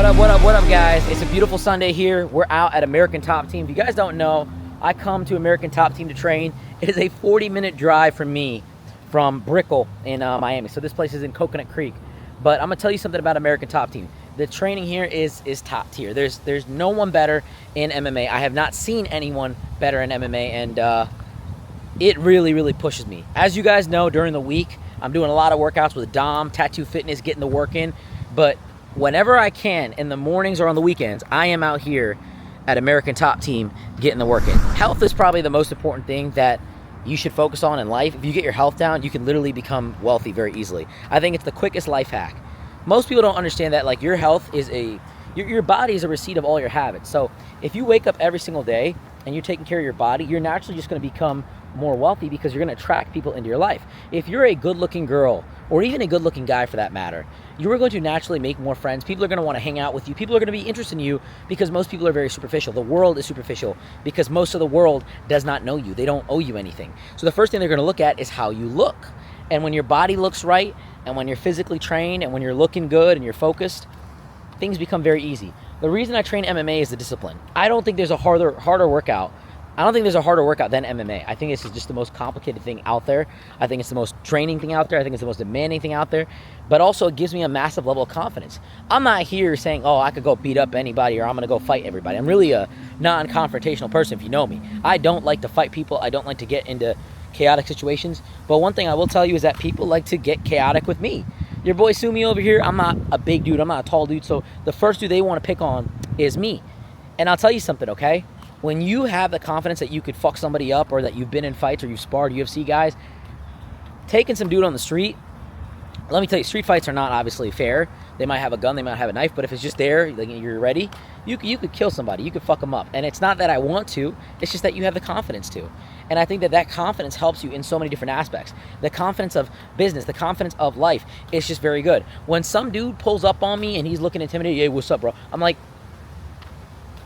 What up, guys? It's a beautiful Sunday here. We're out at American Top Team. If you guys don't know, I come to American Top Team to train. It is a 40-minute drive from me from Brickell in Miami. So this place is in Coconut Creek. But I'm going to tell you something about American Top Team. The training here is top tier. There's no one better in MMA. I have not seen anyone better in MMA, and it really pushes me. As you guys know, during the week, I'm doing a lot of workouts with Dom, Tattoo Fitness, getting the work in. But whenever I can, in the mornings or on the weekends, I am out here at American Top Team getting the work in. Health is probably the most important thing that you should focus on in life. If you get your health down, you can literally become wealthy very easily. I think it's the quickest life hack. Most people don't understand that, like, your health is your body is a receipt of all your habits. So if you wake up every single day and you're taking care of your body, you're naturally just going to become more wealthy because you're going to attract people into your life. If you're a good-looking girl, or even a good-looking guy for that matter, you are going to naturally make more friends. People are going to want to hang out with you. People are going to be interested in you because most people are very superficial. The world is superficial because most of the world does not know you. They don't owe you anything. So the first thing they're going to look at is how you look. And when your body looks right, and when you're physically trained, and when you're looking good and you're focused, things become very easy. The reason I train MMA is the discipline. I don't think there's a harder workout. I don't think there's a harder workout than MMA. I think this is just the most complicated thing out there. I think it's the most draining thing out there. I think it's the most demanding thing out there. But also, it gives me a massive level of confidence. I'm not here saying, oh, I could go beat up anybody or I'm going to go fight everybody. I'm really a non-confrontational person, if you know me. I don't like to fight people. I don't like to get into chaotic situations. But one thing I will tell you is that people like to get chaotic with me. Your boy Sumi over here, I'm not a big dude. I'm not a tall dude. So the first dude they want to pick on is me. And I'll tell you something, okay? When you have the confidence that you could fuck somebody up, or that you've been in fights or you've sparred UFC guys, taking some dude on the street, let me tell you, street fights are not obviously fair. They might have a gun, they might have a knife, but if it's just there, like, you're ready, you could kill somebody, you could fuck them up. And it's not that I want to, it's just that you have the confidence to. And I think that confidence helps you in so many different aspects. The confidence of business, the confidence of life, is just very good. When some dude pulls up on me and he's looking intimidated, hey, what's up, bro? I'm like,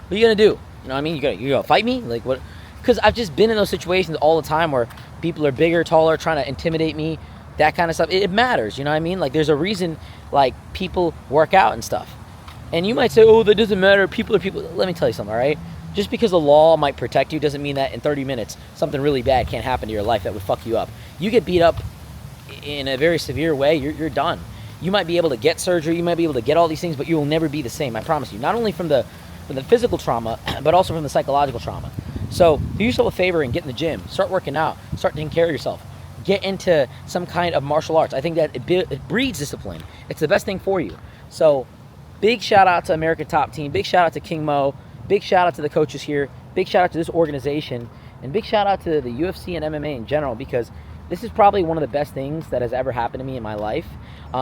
what are you gonna do? You know what I mean? You gonna fight me? Like, what? Because I've just been in those situations all the time where people are bigger, taller, trying to intimidate me, that kind of stuff. It matters, you know what I mean? Like, there's a reason, like, people work out and stuff. And you might say, oh, that doesn't matter. People are people. Let me tell you something, all right? Just because the law might protect you doesn't mean that in 30 minutes something really bad can't happen to your life that would fuck you up. You get beat up in a very severe way, you're done. You might be able to get surgery, you might be able to get all these things, but you will never be the same, I promise you. Not only from the physical trauma, but also from the psychological trauma. So do yourself a favor and get in the gym. Start working out. Start taking care of yourself. Get into some kind of martial arts. I think that it breeds discipline. It's the best thing for you. So big shout out to American Top Team. Big shout out to King Mo. Big shout out to the coaches here. Big shout out to this organization. And big shout out to the UFC and MMA in general, because this is probably one of the best things that has ever happened to me in my life.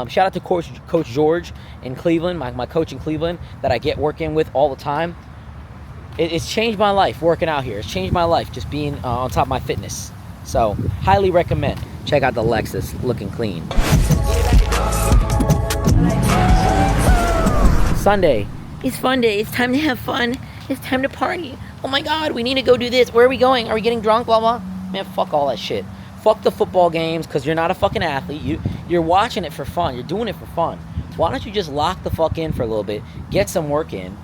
Shout out to Coach George in Cleveland, my coach in Cleveland that I get working with all the time. It's changed my life working out here. It's changed my life just being on top of my fitness. So, highly recommend. Check out the Lexus, looking clean. Sunday. It's fun day. It's time to have fun. It's time to party. Oh my God, we need to go do this. Where are we going? Are we getting drunk? Blah, blah. Man, fuck all that shit. Fuck the football games, because you're not a fucking athlete. You're watching it for fun. You're doing it for fun. Why don't you just lock the fuck in for a little bit, get some work in,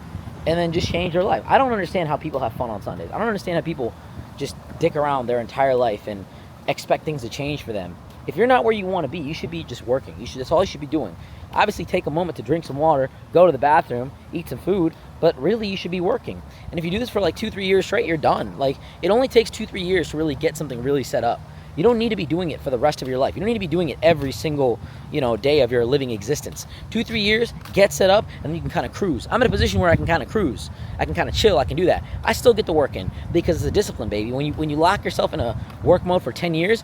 and then just change your life? I don't understand how people have fun on Sundays. I don't understand how people just dick around their entire life and expect things to change for them. If you're not where you want to be, you should be just working. That's all you should be doing. Obviously, take a moment to drink some water, go to the bathroom, eat some food, but really you should be working. And if you do this for like 2-3 years straight, you're done. Like, it only takes 2-3 years to really get something really set up. You don't need to be doing it for the rest of your life. You don't need to be doing it every single, day of your living existence. 2-3 years, get set up, and then you can kind of cruise. I'm in a position where I can kind of cruise. I can kind of chill. I can do that. I still get to work in because it's a discipline, baby. When you lock yourself in a work mode for 10 years,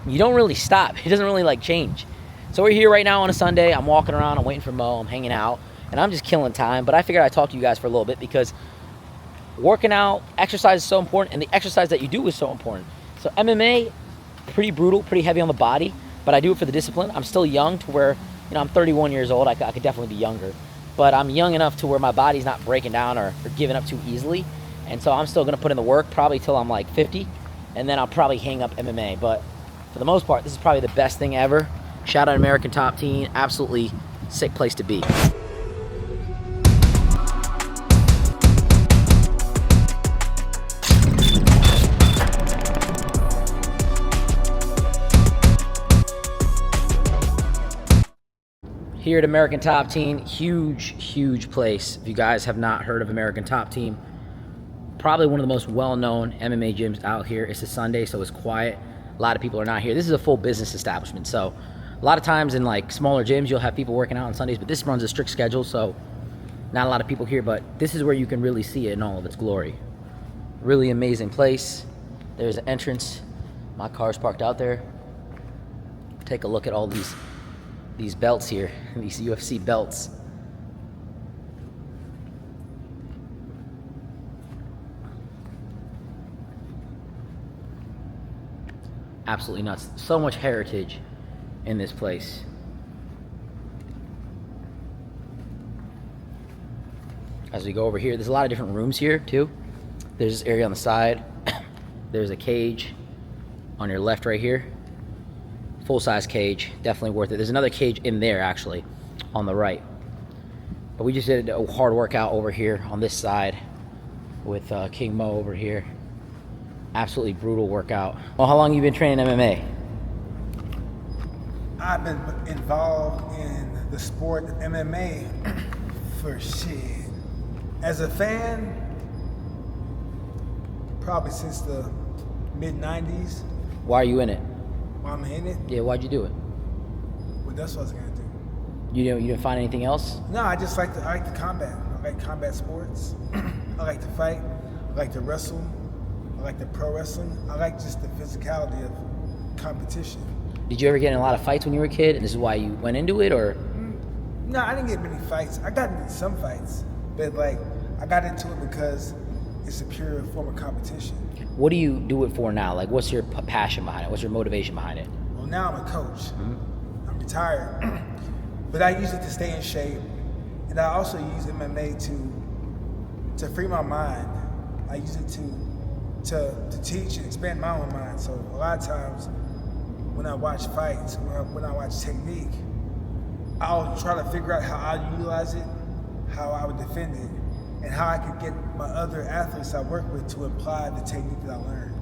you don't really stop. It doesn't really change. So we're here right now on a Sunday. I'm walking around. I'm waiting for Mo. I'm hanging out, and I'm just killing time. But I figured I'd talk to you guys for a little bit because working out, exercise is so important, and the exercise that you do is so important. So MMA, pretty brutal, pretty heavy on the body, but I do it for the discipline. I'm still young to where, I'm 31 years old. I could definitely be younger, but I'm young enough to where my body's not breaking down or giving up too easily. And so I'm still going to put in the work probably till I'm like 50, and then I'll probably hang up MMA. But for the most part, this is probably the best thing ever. Shout out American Top Team. Absolutely sick place to be. here at American Top Team. Huge place. If you guys have not heard of American Top Team, probably one of the most well-known MMA gyms out here. It's a Sunday, so it's quiet. A lot of people are not here. This is a full business establishment, so a lot of times in like smaller gyms, you'll have people working out on Sundays, but this runs a strict schedule, so not a lot of people here, but this is where you can really see it in all of its glory. Really amazing place. There's an entrance. My car's parked out there. Take a look at all these belts here, these UFC belts. Absolutely nuts. So much heritage in this place. As we go over here, there's a lot of different rooms here too. There's this area on the side. There's a cage on your left right here. Full-size cage, definitely worth it. There's another cage in there actually on the right. But we just did a hard workout over here on this side with King Mo over here. Absolutely brutal workout. Well, how long have you been training MMA? I've been involved in the sport of MMA for shit. As a fan, probably since the mid-90s. Why are you in it? Why I'm in it? Yeah, why'd you do it? Well, that's what I was gonna do. You didn't find anything else? No, I like the combat. I like combat sports. I like to fight. I like to wrestle. I like the pro wrestling. I like just the physicality of competition. Did you ever get in a lot of fights when you were a kid, and this is why you went into it, or? No, I didn't get many fights. I got into some fights, but like I got into it because it's a pure form of competition. What do you do it for now? Like, what's your passion behind it? What's your motivation behind it? Well, now I'm a coach. Mm-hmm. I'm retired, but I use it to stay in shape, and I also use MMA to free my mind. I use it to teach and expand my own mind. So a lot of times when I watch fights, when I watch technique, I'll try to figure out how I utilize it, how I would defend it, and how I could get my other athletes I work with to apply the technique that I learned.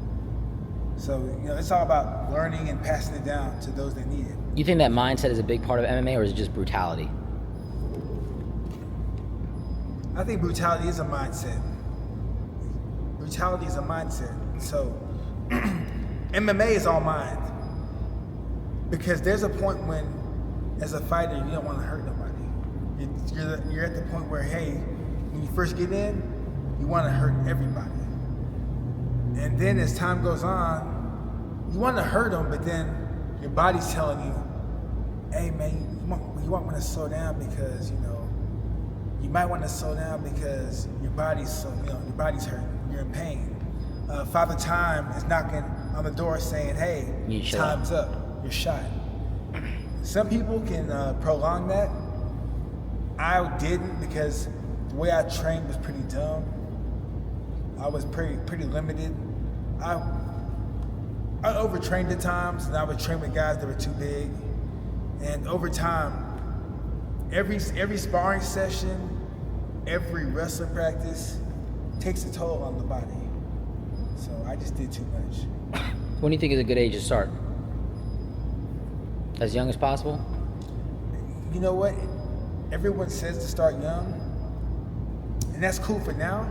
So, it's all about learning and passing it down to those that need it. You think that mindset is a big part of MMA, or is it just brutality? I think brutality is a mindset. Brutality is a mindset. So, MMA is all mind. Because there's a point when, as a fighter, you don't want to hurt nobody. You're at the point where, hey, when you first get in, you want to hurt everybody. And then as time goes on, you want to hurt them, but then your body's telling you, hey man, you might want to slow down because, you might want to slow down because your body's hurting, you're in pain. Father Time is knocking on the door saying, hey, time's up, you're shot. Some people can prolong that. I didn't, because the way I trained was pretty dumb. I was pretty limited. I overtrained at times, and I would train with guys that were too big. And over time, every sparring session, every wrestling practice takes a toll on the body. So I just did too much. When do you think is a good age to start? As young as possible? You know what? Everyone says to start young, and that's cool for now.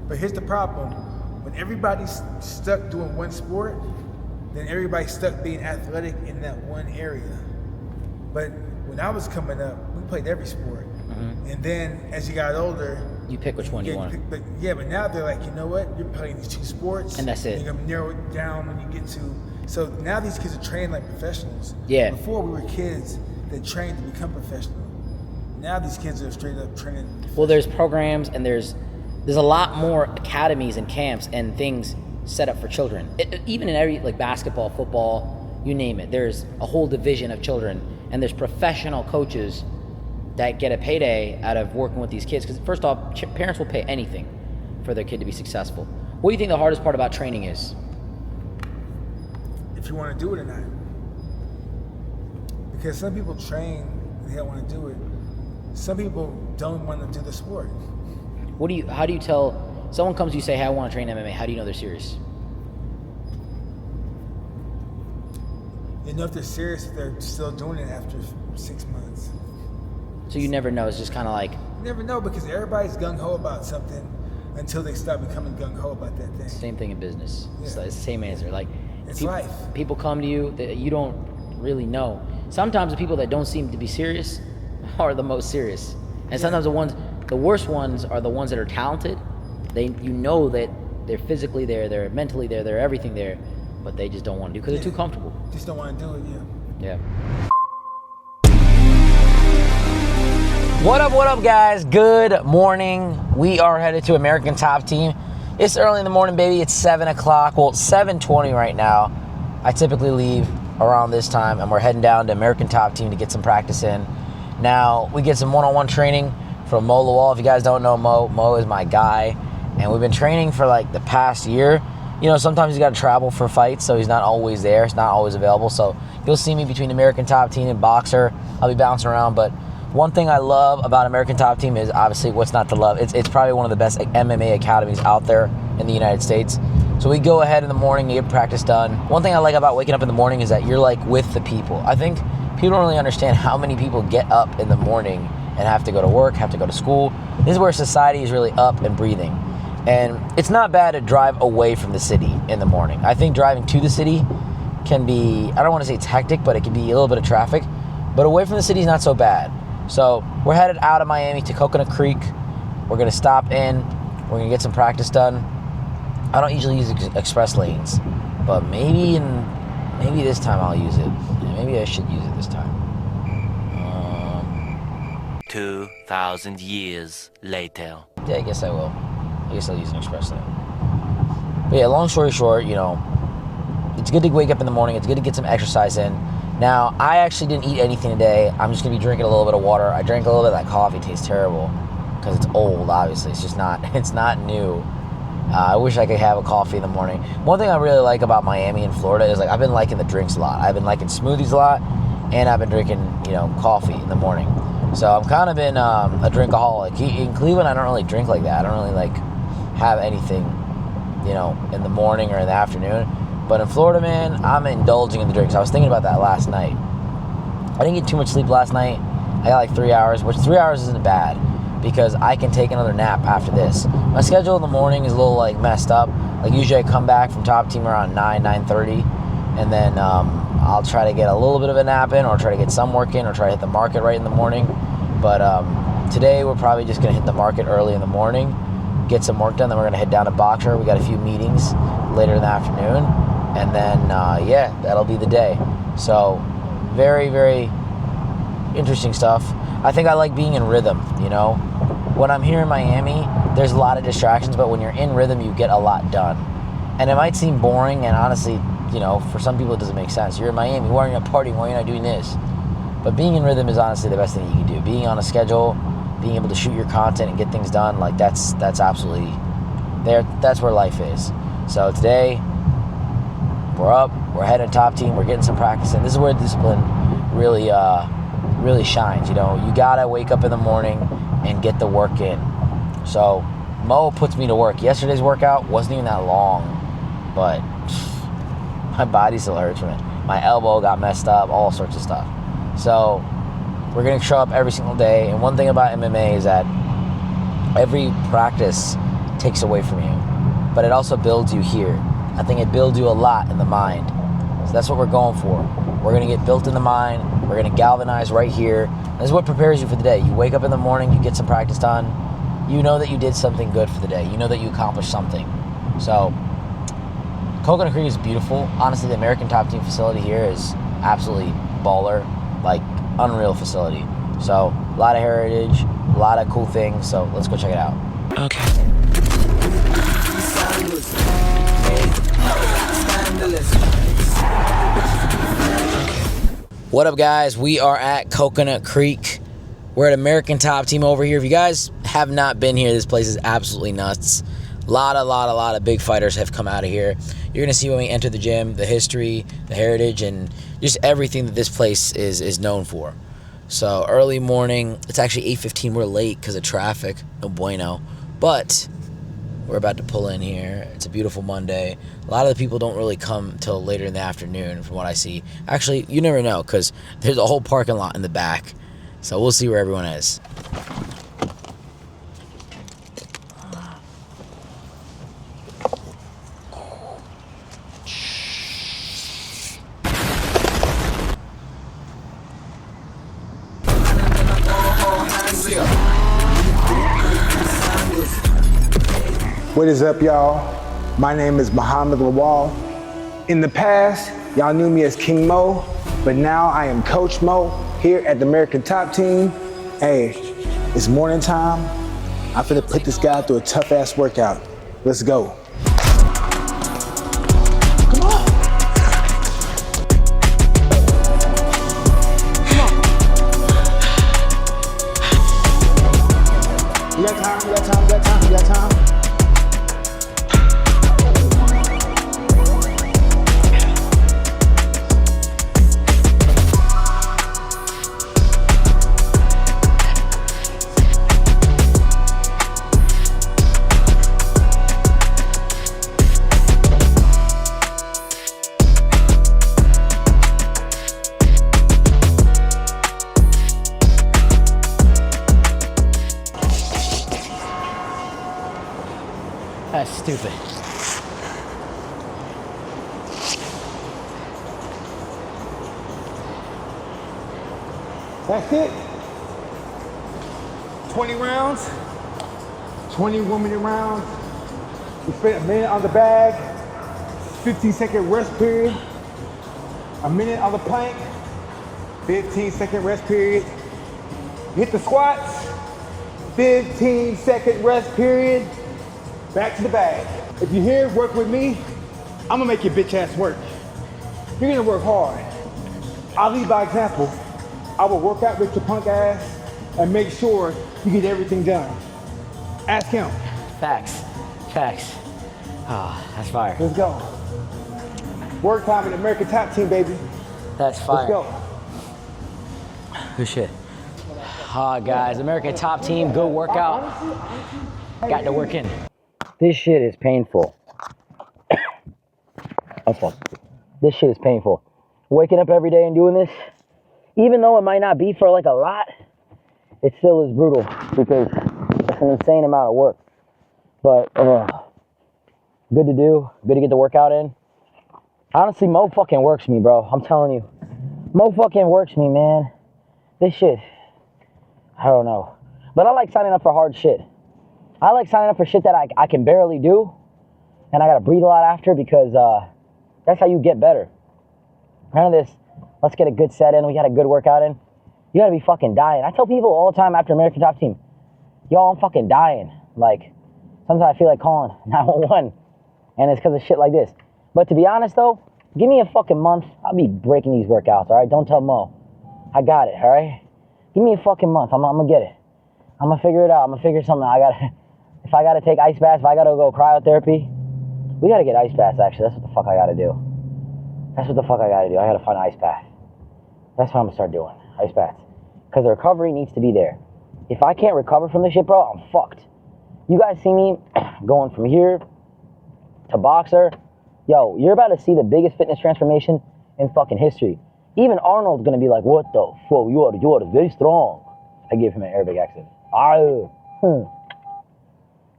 But here's the problem. When everybody's stuck doing one sport, then everybody's stuck being athletic in that one area. But when I was coming up, we played every sport. Mm-hmm. And then as you got older, you pick which one you want. But now they're like, you know what? You're playing these two sports. And that's it. You're gonna narrow it down when you get to. So now these kids are trained like professionals. Yeah. Before we were kids that trained to become professional. Now these kids are straight up training. Well, there's programs and there's a lot more academies and camps and things set up for children. Even in every, like basketball, football, you name it, there's a whole division of children, and there's professional coaches that get a payday out of working with these kids. Because first off, parents will pay anything for their kid to be successful. What do you think the hardest part about training is? If you want to do it or not. Because some people train and they don't want to do it. Some people don't want to do the sport. How do you tell, someone comes to you say, hey, I want to train MMA, how do you know they're serious? You know if they're serious if they're still doing it after 6 months. So you never know. It's just kind of like... You never know, because everybody's gung-ho about something until they start becoming gung-ho about that thing. Same thing in business. Yeah. It's the same answer. Like, It's life. People come to you that you don't really know. Sometimes the people that don't seem to be serious are the most serious. And sometimes the worst ones are the ones that are talented. You know that they're physically there, they're mentally there, they're everything there, but they just don't want to do because they're too comfortable. Just don't want to do it, Yeah. What up, guys? Good morning. We are headed to American Top Team. It's early in the morning, baby. It's 7 o'clock. Well, it's 7:20 right now. I typically leave around this time, and we're heading down to American Top Team to get some practice in. Now, we get some one-on-one training from Mo Lawal. If you guys don't know Mo is my guy, and we've been training for like the past year. You know, sometimes he's got to travel for fights, so he's not always there. He's not always available, so you'll see me between American Top Team and Boxer. I'll be bouncing around, but one thing I love about American Top Team is obviously what's not to love. It's probably one of the best MMA academies out there in the United States. So we go ahead in the morning to get practice done. One thing I like about waking up in the morning is that you're like with the people. I think people don't really understand how many people get up in the morning and have to go to work, have to go to school. This is where society is really up and breathing. And it's not bad to drive away from the city in the morning. I think driving to the city can be, I don't want to say it's hectic, but it can be a little bit of traffic. But away from the city is not so bad. So we're headed out of Miami to Coconut Creek. We're going to stop in. We're going to get some practice done. I don't usually use express lanes, but maybe this time I'll use it. Maybe I should use it this time. 2,000 years later. Yeah, I guess I will. I guess I'll use an express lane. But yeah, long story short, you know, it's good to wake up in the morning. It's good to get some exercise in. Now, I actually didn't eat anything today. I'm just going to be drinking a little bit of water. I drank a little bit of that coffee. It tastes terrible because it's old, obviously. It's just not, it's not new. I wish I could have a coffee in the morning. One thing I really like about Miami and Florida is, like, I've been liking the drinks a lot. I've been liking smoothies a lot, and I've been drinking, you know, coffee in the morning. So I'm kind of been a drinkaholic. In Cleveland, I don't really drink like that. I don't really, like, have anything, you know, in the morning or in the afternoon. But in Florida, man, I'm indulging in the drinks. I was thinking about that last night. I didn't get too much sleep last night. I got like 3 hours, which 3 hours isn't bad because I can take another nap after this. My schedule in the morning is a little like messed up. Like usually I come back from Top Team around 9:30, and then I'll try to get a little bit of a nap in, or try to get some work in, or try to hit the market right in the morning. But today we're probably just going to hit the market early in the morning, get some work done, then we're going to head down to Boxer. We got a few meetings later in the afternoon. And then, yeah, that'll be the day. So, very, very interesting stuff. I think I like being in rhythm, you know. When I'm here in Miami, there's a lot of distractions, but when you're in rhythm, you get a lot done. And it might seem boring, and honestly, you know, for some people it doesn't make sense. You're in Miami, why aren't you partying? Why are you not doing this? But being in rhythm is honestly the best thing you can do. Being on a schedule, being able to shoot your content and get things done, like that's absolutely there. That's where life is. So today, we're up, we're heading to Top Team, we're getting some practice in. This is where discipline really shines, you know. You gotta wake up in the morning and get the work in. So Mo puts me to work. Yesterday's workout wasn't even that long, but my body still hurts from it. My elbow got messed up, all sorts of stuff. So we're gonna show up every single day, and one thing about MMA is that every practice takes away from you, but it also builds you here. I think it builds you a lot in the mind. So that's what we're going for. We're going to get built in the mind. We're going to galvanize right here. This is what prepares you for the day. You wake up in the morning, you get some practice done. You know that you did something good for the day. You know that you accomplished something. So, Coconut Creek is beautiful. Honestly, the American Top Team facility here is absolutely baller. Like, unreal facility. So, a lot of heritage, a lot of cool things. So, let's go check it out. Okay. What up, guys? We are at Coconut Creek. We're at American Top Team over here. If you guys have not been here, this place is absolutely nuts. A lot of big fighters have come out of here. You're gonna see when we enter the gym, the history, the heritage, and just everything that this place is known for. So early morning, it's actually 8:15. We're late because of traffic. No bueno. But we're about to pull in here. It's a beautiful Monday. A lot of the people don't really come till later in the afternoon from what I see. Actually, you never know because there's a whole parking lot in the back. So we'll see where everyone is. What is up, y'all? My name is Muhammad Lawal. In the past, y'all knew me as King Mo, but now I am Coach Mo here at the American Top Team. Hey, it's morning time. I'm finna put this guy through a tough-ass workout. Let's go. Come on. You got time, you got time, you got time, you got time. That's stupid. That's it. 20 rounds, 20 1-minute rounds. We spent a minute on the bag, 15-second rest period, a minute on the plank, 15-second rest period. Hit the squats, 15-second rest period, back to the bag. If you're here, work with me, I'm gonna make your bitch ass work. You're gonna work hard. I'll lead by example. I will work out with your punk ass and make sure you get everything done. Ask him. Facts. Facts. Oh, that's fire. Let's go. Work time in the American Top Team, baby. That's fire. Let's go. Good shit. Oh, guys, American Top Team, good workout. Got to work in. This shit is painful. Okay. This shit is painful. Waking up every day and doing this, even though it might not be for like a lot, it still is brutal because it's an insane amount of work. But good to do, good to get the workout in. Honestly, Mo fucking works me, bro. I'm telling you. Mo fucking works me, man. This shit, I don't know. But I like signing up for hard shit. I like signing up for shit that I can barely do, and I gotta breathe a lot after because that's how you get better. None of this, let's get a good set in, we got a good workout in. You gotta be fucking dying. I tell people all the time after American Top Team, yo, I'm fucking dying. Like, sometimes I feel like calling 911, and it's because of shit like this. But to be honest though, give me a fucking month, I'll be breaking these workouts, all right? Don't tell Mo. I got it, all right? Give me a fucking month, I'm gonna get it. I'm gonna figure it out, I'm gonna figure something out. If I gotta take ice baths, if I gotta go cryotherapy, we gotta get ice baths actually, that's what the fuck I gotta do. That's what the fuck I gotta do, I gotta find an ice bath. That's what I'm gonna start doing, ice baths. Because the recovery needs to be there. If I can't recover from this shit, bro, I'm fucked. You guys see me going from here to boxer. Yo, you're about to see the biggest fitness transformation in fucking history. Even Arnold's gonna be like, what the fuck, you are very strong. I gave him an Arabic accent.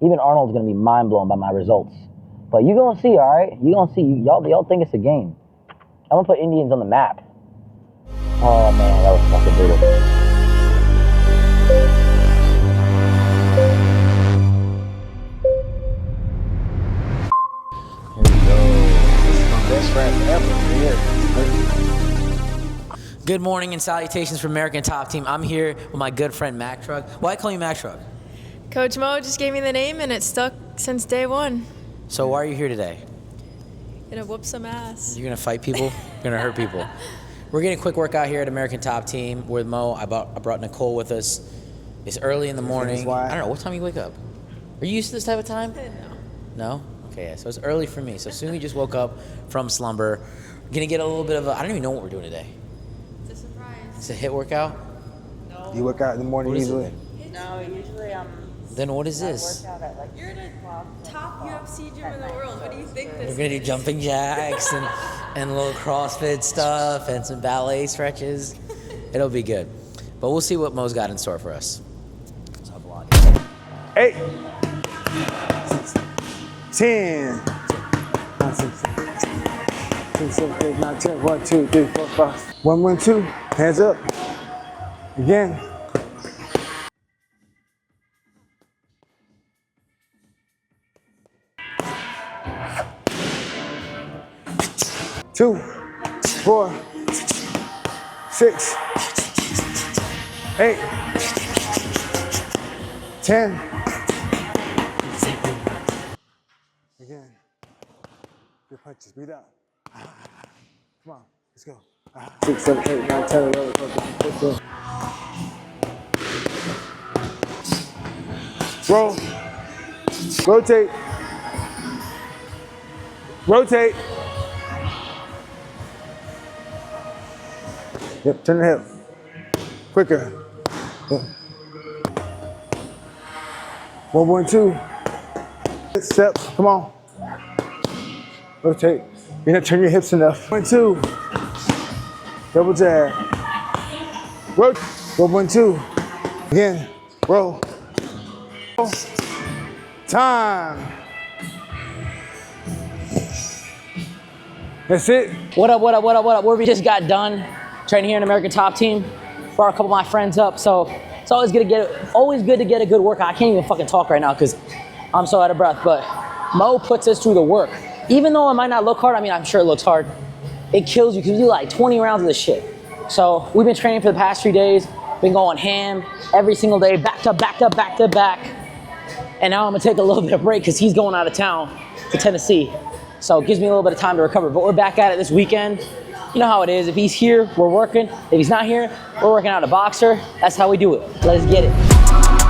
Even Arnold's gonna be mind blown by my results. But you gonna see, all right? You gonna see. Y'all think it's a game. I'm gonna put Indians on the map. Oh man, that was fucking brutal. Here we go. This is my best friend ever. Here. Good morning and salutations from American Top Team. I'm here with my good friend Mac Truck. Why I call you Mac Truck? Coach Mo just gave me the name and it's stuck since day one. So why are you here today? Gonna whoop some ass. You're gonna fight people? You're gonna hurt people? We're getting a quick workout here at American Top Team with Mo. I brought Nicole with us. It's early in the morning. I don't know, what time you wake up? Are you used to this type of time? No? Okay, yeah, so it's early for me. So Sumi just woke up from slumber. We're gonna get a little bit of I don't even know what we're doing today. It's a surprise. It's a hit workout? No. You work out in the morning usually? No, usually Then what is this? work out at like You're in a top UFC gym in the world. What do you think this We're gonna do jumping jacks and a little CrossFit stuff and some ballet stretches. It'll be good. But we'll see what Mo's got in store for us. 8, 10, 9, 6, 7, 8, 9, 10. 1, 2, 3, 4, 5. 1, 1, 2. Hands up. Again. Two, 4, 6, 8, 10. Again. Good punches. Breathe out. Come on. Let's go. 6, 7, 8, 9, 10, 11, 12, 13, 14. Roll. Rotate. Rotate. Yep, turn the hip. Quicker. Yep. 1, 1, 2. Step, come on. Rotate. You're not turning your hips enough. 1, 2. Double jab. Rotate. 1, 1, 2. Again. Roll. Time. That's it. What up, what up, what up, what up? We just got done training here in American Top Team. Brought a couple of my friends up, so it's always good to get a good workout. I can't even fucking talk right now because I'm so out of breath, but Mo puts us through the work. Even though it might not look hard, I mean, I'm sure it looks hard. It kills you because you do like 20 rounds of this shit. So we've been training for the past 3 days, been going ham every single day, back to back to back to back. And now I'm gonna take a little bit of break because he's going out of town to Tennessee. So it gives me a little bit of time to recover. But we're back at it this weekend. You know how it is. If he's here, we're working. If he's not here, we're working out a boxer. That's how we do it. Let's get it.